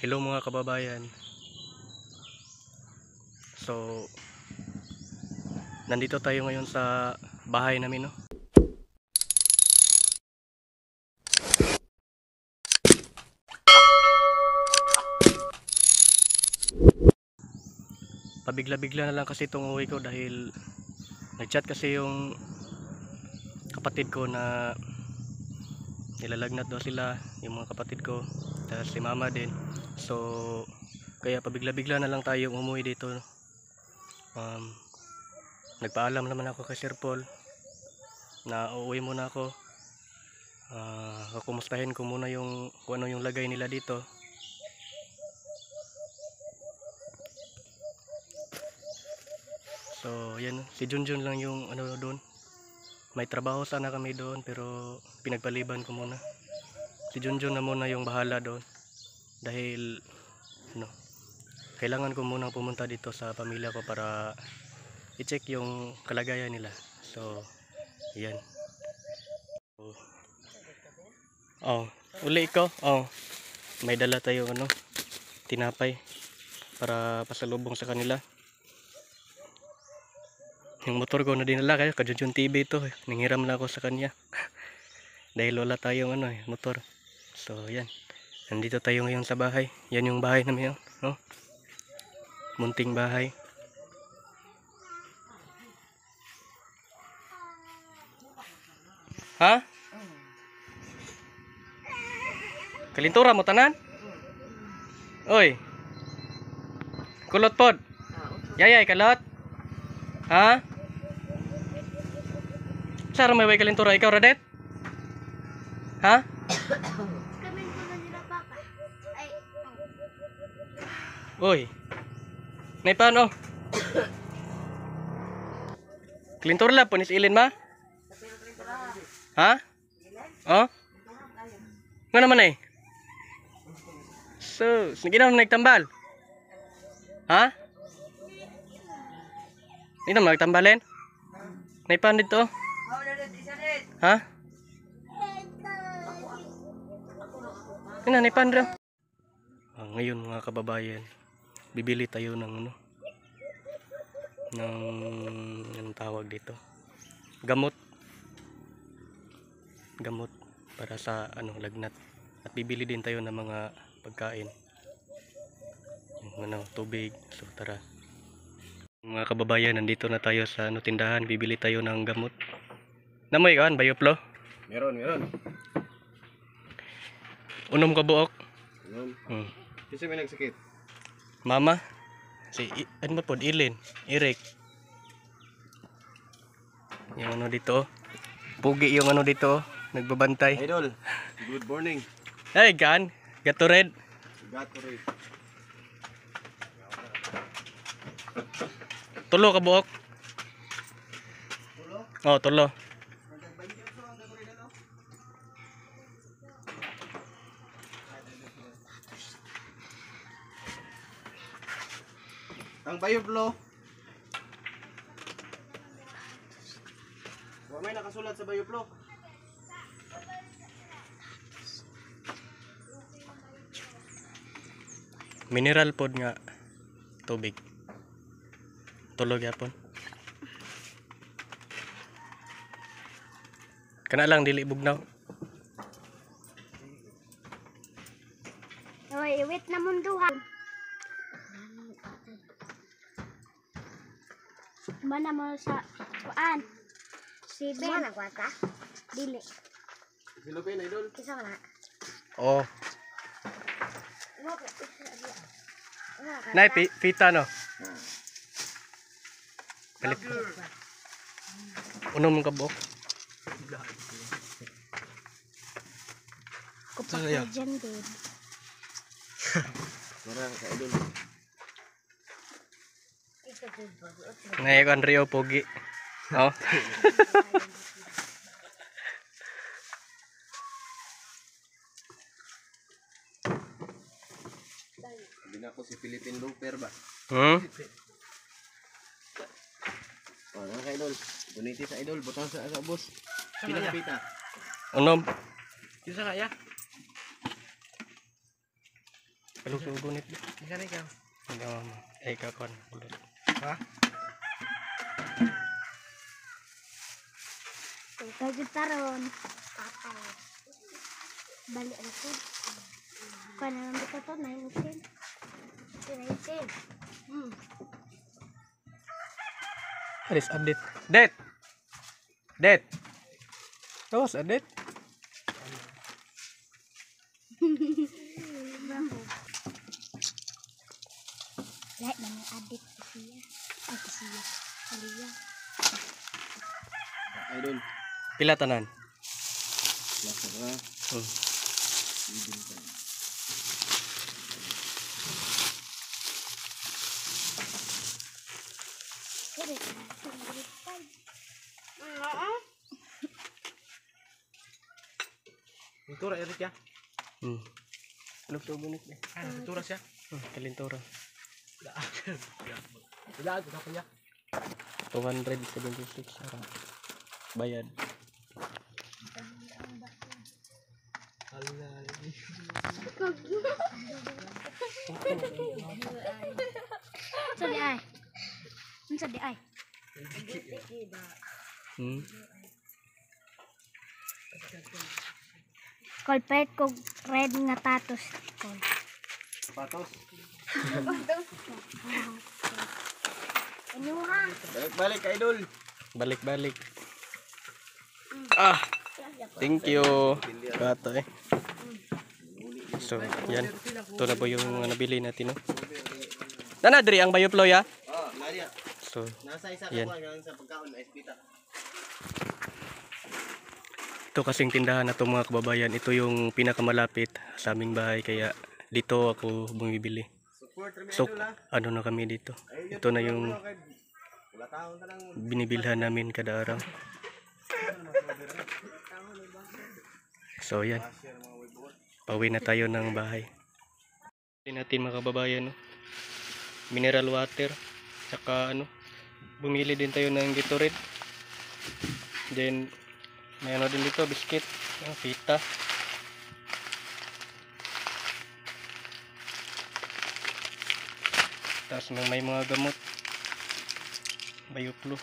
Hello mga kababayan. So, nandito tayo ngayon sa bahay namin, no? Pabigla-bigla na lang kasi itong uwi ko dahil nag-chat kasi yung kapatid ko na nilalagnat daw sila, yung mga kapatid ko, tapos si mama din. So, kaya pabigla-bigla na lang tayo umuwi dito. Nagpaalam naman ako kay Sir Paul na uuwi muna ako. Kukumustahin ko muna yung kung ano yung lagay nila dito. So yan, si Junjun lang yung ano doon. May trabaho sana kami doon pero pinagpaliban ko muna. Si Junjun na muna yung bahala doon. Dahil ano, kailangan ko muna pumunta dito sa pamilya ko para i-check yung kalagayan nila. So yan. Oh, uli ko. Oh. May dala tayo ano, tinapay para pasalubong sa kanila. Yung motor ko na dinala kayo, Kajunjun TV ito. Nanghiram na ako sa kanya. Dahil wala tayong ano motor. So yan. Nandito tayo ngayon sa bahay. Yan yung bahay namin, no? Munting bahay. Ha? Kalintura mo tanan? Oy. Kulot pod. Yayay kalot. Ha? Sara may way kalintura ikaw Radet? Ha? Kami ko na nila papa. Ay. Oy. Nay paano? Kalintura la punis ilin ma? Ha? Oh? Nga naman eh. So, sige na nagtambal. Ha? Hindi naman nagtambalin? Naipan dito? Ha? Hindi na naipan dito. Ngayon mga kababayan, bibili tayo ng ano? Anong tawag dito? Gamot. Gamot para sa ano lagnat. At bibili din tayo ng mga pagkain. Ano, tubig. So tara. Mga kababayan, nandito na tayo sa ano, tindahan. Bibili tayo ng gamot. Namoy kan, Bayoplo? Meron. Unom ka buok? Meron. Kasi may nagsakit. Mama? Ano po? Ilin? Eric? Yung ano dito? Pugi yung ano dito? Nagbabantay. Idol, good morning. Hey, kan? Gato red? Gatorade. Tulo ka buok? Oh, tulo. Ang Bayoplo. May nakasulat sa Bayoplo. Mineral pod nga tubig. Tulog yapon. Kana lang dili bugnaw. Oy, wait na munduhan. Mana mo sa kuan? Si Ben. Mana kwata? Dili. Silupin, Idol. Kisa na. Oh. Nay pita no. Kalit. Unom ka buok. Kupak Saya. dyan din. Marang ka, Idol. Nay kan Rio pogi. Oh. Sabi na ako si Philippine Looper ba? Oh, nang ka, Idol. Donate sa Idol, butang sa boss. Pinakapita. Unom. Kisa kaya? Kalusugunit. Isa na ikaw. Hindi mama. Ay kakon. Ha? Kaya gitaron. Patay. Balik ako. Paano naman ito to? 19. 19. Alis update. Det. Det. Terus update. Lahat na may adik siya. Ay, siya. Aliyah. Idol. Pila tanan. Lasa ka. Hmm. Kaya ka. Pintura, Eric ya? Hmm. Kalusugunit eh. Pintura siya? Kalintura. Wala, ito na niya. 276 bayad. Sa di ay. Sa di ay. Hmm. Kolpet ko red nga tatos. Sapatos. Inuha. Balik, Idol. Balik-balik. Ah. Thank you. Bata eh. So, yan. Ito na po yung nabili natin, no? Nanadri ang Bayoplo, ya? Oh, Maria. So, Nasa isa yan. ka hanggang sa pagkaon na ispita. Ito kasing tindahan na ito mga kababayan. Ito yung pinakamalapit sa aming bahay. Kaya dito ako bumibili. Support remi So, Idol ha. ano na kami dito. Ito na yung Wala taon ka lang. binibilhan namin kada araw. So, yan. Pauwi na tayo ng bahay. Hindi natin mga kababayan, no? Mineral water. Tsaka ano, bumili din tayo ng Gatorade. Then, may ano din dito, biscuit, pita. Tapos may mga gamot. Bayoplo.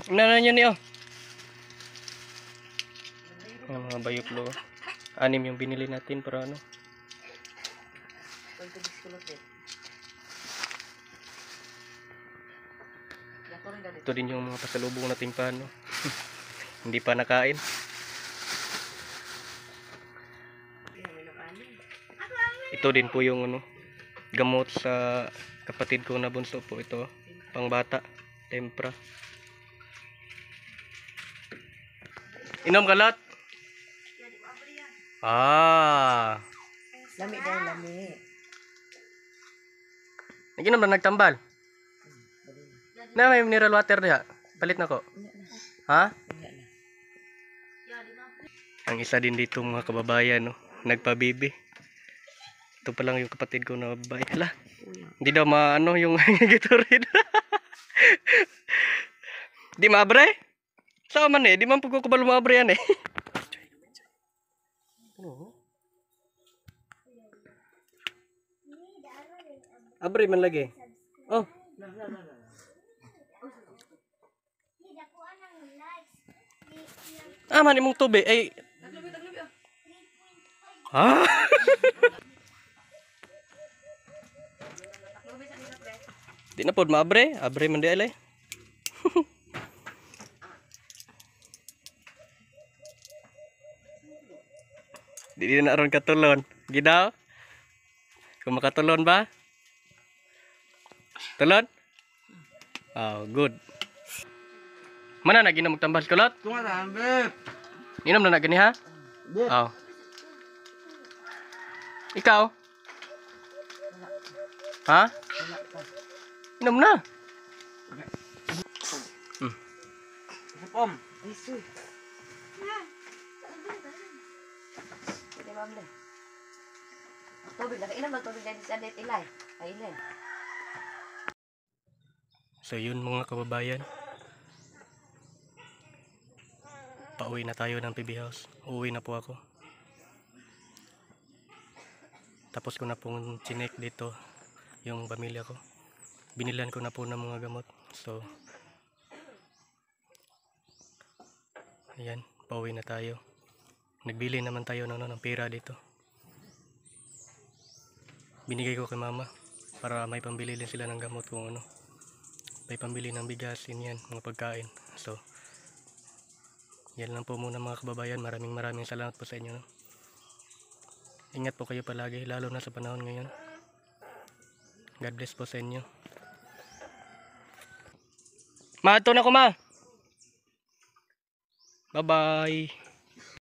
Tingnan nyo niyo. Ang mga bayoplo. 6 yung binili natin para ano. Ito din yung mga pasalubong nating paano. Hindi pa nakain. Ito din po yung ano, gamot sa kapatid ko na bunso po ito. Pangbata. Tempra. Inom ka lot? Ah. Lami daw, lami. Naginom na nagtambal. Na may mineral water diha. Palit na ko. Ha? Ang isa din dito mga kababayan, no, nagpabibi. Ito pa lang yung kapatid ko na babae. Hala. Hindi daw maano yung Gatorade. Di maabre? Saan man eh? Di man pagkukubalo maabre yan eh. Abre man lagi. Oh. Ah, man imong tubig ay. Ha? Di na pod maabre, abre man di alay. Di na aron katulon. Gidaw. Kung makatulon ba? Tulon? Oh, good. Mana na ginom tambal kulot? Tunga na, Beb. Inom na gani ha? Oh. Ikaw? Ha? Inom na. Pom. Isu. Pwede ba, Mle? Ito Tubig, nakainom ng tubig dahil sa net ilay. Kainin. So yun mga kababayan. Pauwi na tayo ng PB House. Uuwi na po ako. Tapos ko na pong chinek dito yung pamilya ko. Binilan ko na po ng mga gamot. So ayan, pauwi na tayo. Nagbili naman tayo ng pera dito. Binigay ko kay mama para may pambili din sila ng gamot kung ano. May pambili ng bigas, yan, mga pagkain. So yan lang po muna mga kababayan. Maraming salamat po sa inyo. Ingat po kayo palagi, lalo na sa panahon ngayon. God bless po sa inyo. Ma, ito na ko ma. Bye bye.